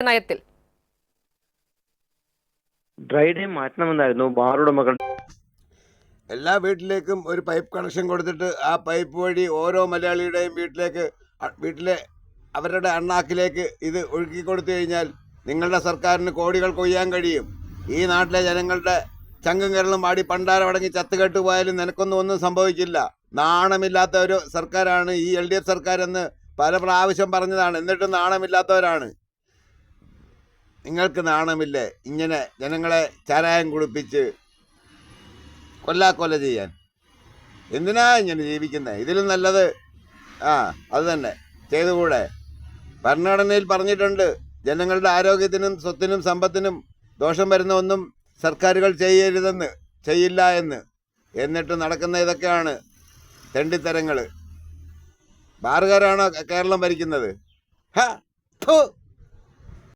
നയത്തിൽ? Dry day മാറ്റണമെന്നായിരുന്നു bar ഉടമകൾ. എല്ലാ വീട്ടിലേക്കും ഒരു പൈപ്പ് കണക്ഷൻ കൊടുത്തിട്ട് ആ പൈപ്പ് വഴി ഓരോ മലയാളിയുടെയും വീട്ടിലെ അവരുടെ അണ്ണാക്കിലേക്ക് ഇത് ഒഴുക്കി കൊടുത്തു കഴിഞ്ഞാൽ നിങ്ങളുടെ സർക്കാരിന് കോടികൾ കൊയ്യാൻ കഴിയും. ഈ നാട്ടിലെ ജനങ്ങളുടെ ചങ്കും കരളും പാടി പണ്ടാരമടങ്ങി ചത്തുകെട്ട് പോയാലും ഒന്നും സംഭവിക്കില്ല. നാണമില്ലാത്ത ഒരു സർക്കാരാണ് ഈ LDF സർക്കാർ എന്ന് പല പ്രാവശ്യം പറഞ്ഞതാണ്. എന്നിട്ടും നാണമില്ലാത്തവരാണ്. നിങ്ങൾക്ക് നാണമില്ലേ ഇങ്ങനെ ജനങ്ങളെ ചാരായം കുടിപ്പിച്ച് കൊല്ലാക്കൊല ചെയ്യാൻ? എന്തിനാ ഇങ്ങനെ ജീവിക്കുന്നത്? ഇതിലും നല്ലത് അത് തന്നെ ചെയ്തുകൂടെ? ഭരണഘടനയിൽ പറഞ്ഞിട്ടുണ്ട്, ജനങ്ങളുടെ ആരോഗ്യത്തിനും സ്വത്തിനും സമ്പത്തിനും ദോഷം വരുന്ന ഒന്നും സർക്കാരുകൾ ചെയ്യില്ല എന്ന്. എന്നിട്ട് നടക്കുന്ന ഇതൊക്കെയാണ് തെണ്ടിത്തരങ്ങൾ. ബാറുകാരാണോ കേരളം ഭരിക്കുന്നത്?